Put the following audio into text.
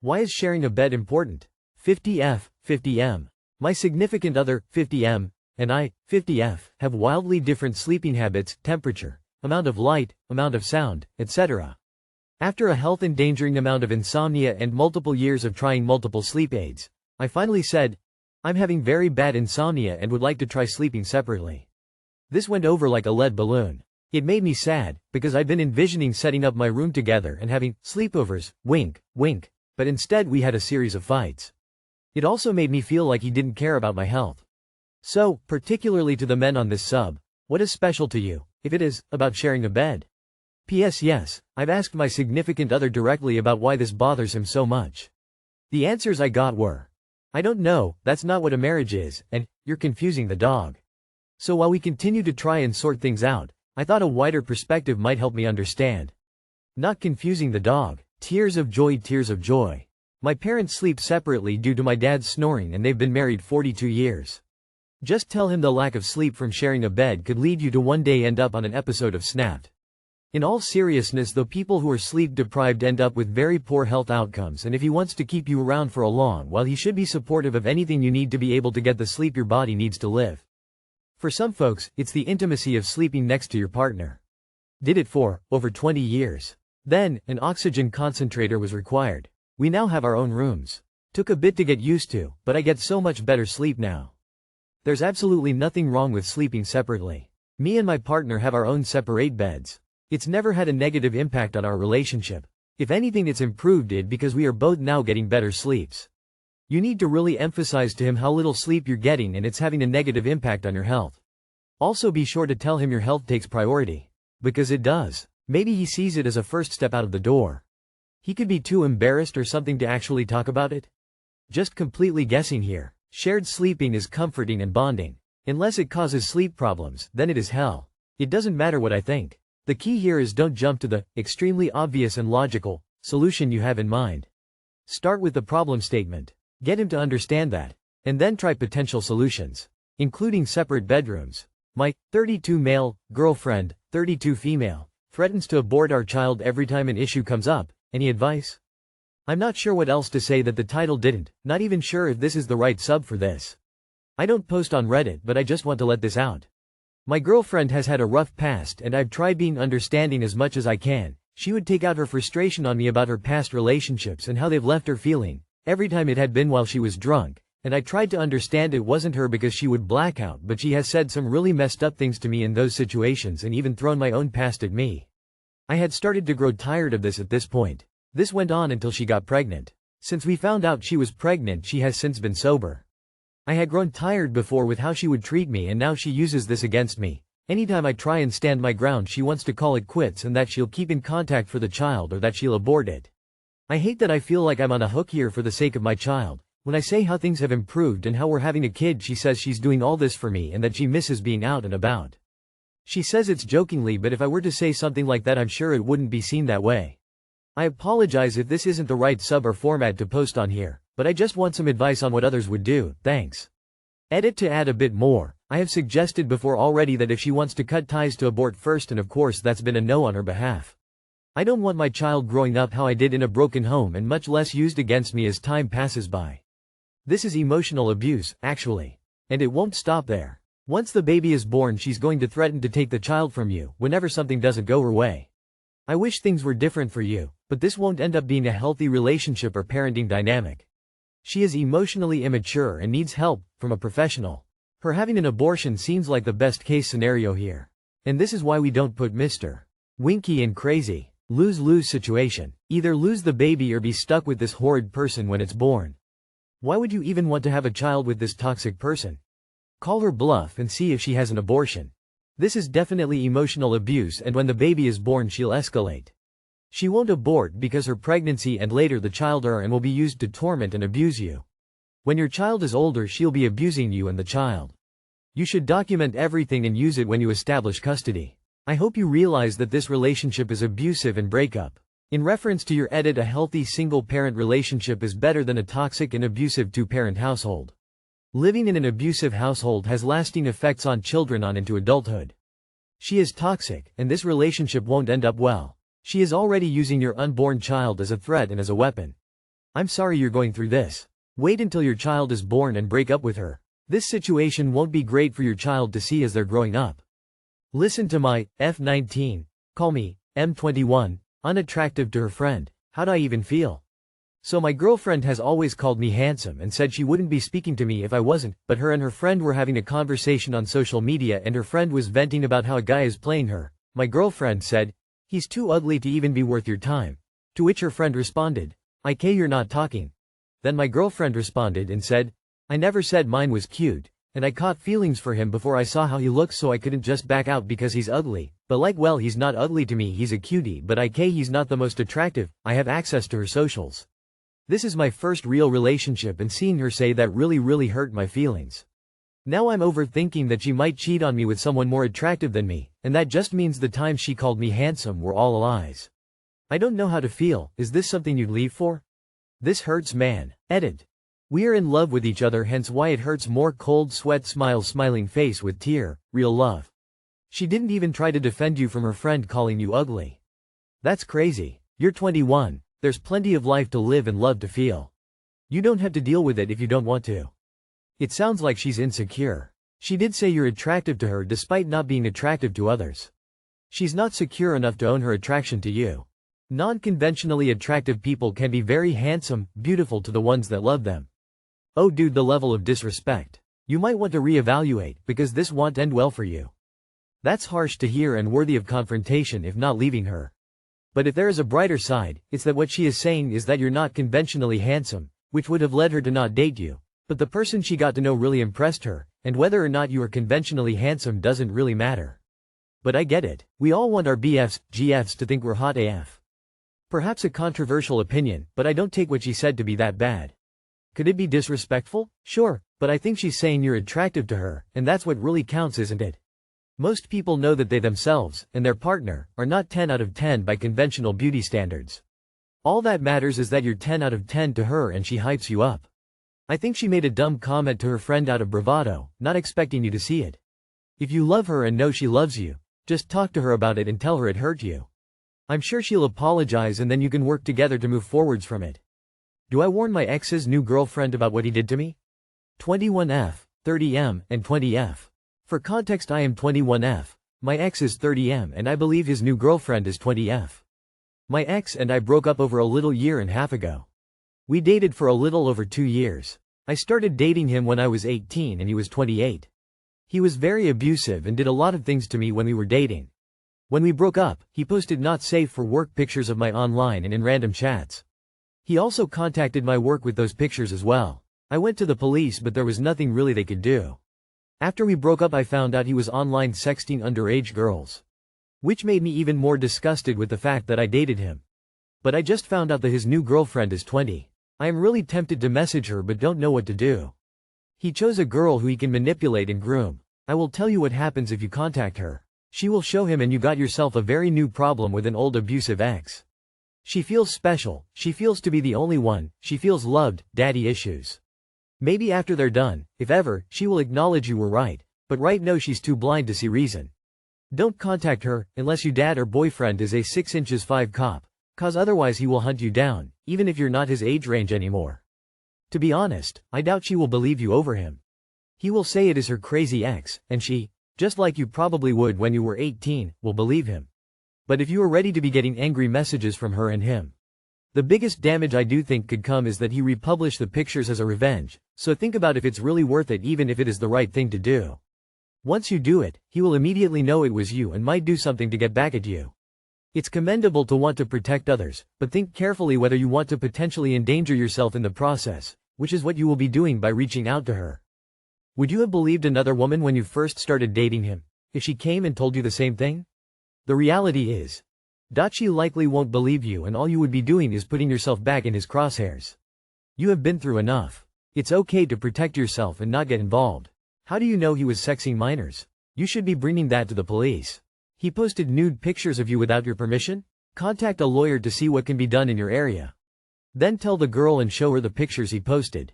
Why is sharing a bed important? 50F, 50M. My significant other, 50M, and I, 50F, have wildly different sleeping habits, temperature, amount of light, amount of sound, etc. After a health-endangering amount of insomnia and multiple years of trying multiple sleep aids, I finally said, I'm having very bad insomnia and would like to try sleeping separately. This went over like a lead balloon. It made me sad, because I'd been envisioning setting up my room together and having sleepovers, wink, wink, but instead we had a series of fights. It also made me feel like he didn't care about my health. So, particularly to the men on this sub, what is special to you, if it is, about sharing a bed? P.S. Yes, I've asked my significant other directly about why this bothers him so much. The answers I got were, I don't know, that's not what a marriage is, and, you're confusing the dog. So while we continue to try and sort things out, I thought a wider perspective might help me understand. Not confusing the dog. Tears of joy, tears of joy. My parents sleep separately due to my dad's snoring and they've been married 42 years. Just tell him the lack of sleep from sharing a bed could lead you to one day end up on an episode of Snapped. In all seriousness though, people who are sleep deprived end up with very poor health outcomes, and if he wants to keep you around for a long while, he should be supportive of anything you need to be able to get the sleep your body needs to live. For some folks, it's the intimacy of sleeping next to your partner. Did it for over 20 years. Then, an oxygen concentrator was required. We now have our own rooms. Took a bit to get used to, but I get so much better sleep now. There's absolutely nothing wrong with sleeping separately. Me and my partner have our own separate beds. It's never had a negative impact on our relationship. If anything, it's improved it because we are both now getting better sleeps. You need to really emphasize to him how little sleep you're getting and it's having a negative impact on your health. Also be sure to tell him your health takes priority. Because it does. Maybe he sees it as a first step out of the door. He could be too embarrassed or something to actually talk about it. Just completely guessing here. Shared sleeping is comforting and bonding. Unless it causes sleep problems, then it is hell. It doesn't matter what I think. The key here is don't jump to the extremely obvious and logical solution you have in mind. Start with the problem statement. Get him to understand that. And then try potential solutions, including separate bedrooms. My 32 male girlfriend, 32 female, threatens to abort our child every time an issue comes up. Any advice? I'm not sure what else to say that the title didn't, not even sure if this is the right sub for this. I don't post on Reddit, but I just want to let this out. My girlfriend has had a rough past and I've tried being understanding as much as I can. She would take out her frustration on me about her past relationships and how they've left her feeling, every time it had been while she was drunk, and I tried to understand it wasn't her because she would black out, but she has said some really messed up things to me in those situations and even thrown my own past at me. I had started to grow tired of this at this point. This went on until she got pregnant. Since we found out she was pregnant, she has since been sober. I had grown tired before with how she would treat me, and now she uses this against me. Anytime I try and stand my ground, she wants to call it quits and that she'll keep in contact for the child or that she'll abort it. I hate that I feel like I'm on a hook here for the sake of my child. When I say how things have improved and how we're having a kid, she says she's doing all this for me and that she misses being out and about. She says it's jokingly, but if I were to say something like that, I'm sure it wouldn't be seen that way. I apologize if this isn't the right sub or format to post on here, but I just want some advice on what others would do, thanks. Edit to add a bit more. I have suggested before already that if she wants to cut ties to abort first, and of course that's been a no on her behalf. I don't want my child growing up how I did in a broken home and much less used against me as time passes by. This is emotional abuse, actually. And it won't stop there. Once the baby is born, she's going to threaten to take the child from you whenever something doesn't go her way. I wish things were different for you, but this won't end up being a healthy relationship or parenting dynamic. She is emotionally immature and needs help from a professional. Her having an abortion seems like the best case scenario here. And this is why we don't put Mr. Winky in crazy, lose-lose situation. Either lose the baby or be stuck with this horrid person when it's born. Why would you even want to have a child with this toxic person? Call her bluff and see if she has an abortion. This is definitely emotional abuse, and when the baby is born she'll escalate. She won't abort because her pregnancy and later the child are and will be used to torment and abuse you. When your child is older, she'll be abusing you and the child. You should document everything and use it when you establish custody. I hope you realize that this relationship is abusive and break up. In reference to your edit, a healthy single-parent relationship is better than a toxic and abusive two-parent household. Living in an abusive household has lasting effects on children on into adulthood. She is toxic, and this relationship won't end up well. She is already using your unborn child as a threat and as a weapon. I'm sorry you're going through this. Wait until your child is born and break up with her. This situation won't be great for your child to see as they're growing up. Listen to my F19. Call me M21. Unattractive to her friend. How'd I even feel? So my girlfriend has always called me handsome and said she wouldn't be speaking to me if I wasn't, but her and her friend were having a conversation on social media and her friend was venting about how a guy is playing her. My girlfriend said, "He's too ugly to even be worth your time." To which her friend responded, "IK, you're not talking." Then my girlfriend responded and said, "I never said mine was cute, and I caught feelings for him before I saw how he looks, so I couldn't just back out because he's ugly. But like, well, he's not ugly to me, he's a cutie, but IK, he's not the most attractive." I have access to her socials. This is my first real relationship, and seeing her say that really hurt my feelings. Now I'm overthinking that she might cheat on me with someone more attractive than me, and that just means the time she called me handsome were all lies. I don't know how to feel. Is this something you'd leave for? This hurts, man. Edit. We are in love with each other, hence why it hurts more. Cold sweat smile, smiling face with tear, real love. She didn't even try to defend you from her friend calling you ugly. That's crazy. You're 21. There's plenty of life to live and love to feel. You don't have to deal with it if you don't want to. It sounds like she's insecure. She did say you're attractive to her despite not being attractive to others. She's not secure enough to own her attraction to you. Non-conventionally attractive people can be very handsome, beautiful to the ones that love them. Oh dude, the level of disrespect. You might want to reevaluate, because this won't end well for you. That's harsh to hear and worthy of confrontation if not leaving her. But if there is a brighter side, it's that what she is saying is that you're not conventionally handsome, which would have led her to not date you. But the person she got to know really impressed her, and whether or not you are conventionally handsome doesn't really matter. But I get it. We all want our BFs, GFs to think we're hot AF. Perhaps a controversial opinion, but I don't take what she said to be that bad. Could it be disrespectful? Sure, but I think she's saying you're attractive to her, and that's what really counts, isn't it? Most people know that they themselves, and their partner, are not 10 out of 10 by conventional beauty standards. All that matters is that you're 10 out of 10 to her and she hypes you up. I think she made a dumb comment to her friend out of bravado, not expecting you to see it. If you love her and know she loves you, just talk to her about it and tell her it hurt you. I'm sure she'll apologize and then you can work together to move forwards from it. Do I warn my ex's new girlfriend about what he did to me? 21F, 30M, and 20F. For context, I am 21F, my ex is 30M, and I believe his new girlfriend is 20F. My ex and I broke up over a little year and a half ago. We dated for a little over 2 years. I started dating him when I was 18 and he was 28. He was very abusive and did a lot of things to me when we were dating. When we broke up, he posted not safe for work pictures of my online and in random chats. He also contacted my work with those pictures as well. I went to the police, but there was nothing really they could do. After we broke up, I found out he was online sexting underage girls. Which made me even more disgusted with the fact that I dated him. But I just found out that his new girlfriend is 20. I am really tempted to message her but don't know what to do. He chose a girl who he can manipulate and groom. I will tell you what happens if you contact her. She will show him and you got yourself a very new problem with an old abusive ex. She feels special, she feels to be the only one, she feels loved, daddy issues. Maybe after they're done, if ever, she will acknowledge you were right, but right now she's too blind to see reason. Don't contact her, unless your dad or boyfriend is a 6 inches 5 cop, cause otherwise he will hunt you down, even if you're not his age range anymore. To be honest, I doubt she will believe you over him. He will say it is her crazy ex, and she, just like you probably would when you were 18, will believe him. But if you are ready to be getting angry messages from her and him, the biggest damage I do think could come is that he republish the pictures as a revenge, so think about if it's really worth it, even if it is the right thing to do. Once you do it, he will immediately know it was you and might do something to get back at you. It's commendable to want to protect others, but think carefully whether you want to potentially endanger yourself in the process, which is what you will be doing by reaching out to her. Would you have believed another woman when you first started dating him, if she came and told you the same thing? The reality is, she likely won't believe you, and all you would be doing is putting yourself back in his crosshairs. You have been through enough. It's okay to protect yourself and not get involved. How do you know he was sexing minors? You should be bringing that to the police. He posted nude pictures of you without your permission? Contact a lawyer to see what can be done in your area. Then tell the girl and show her the pictures he posted.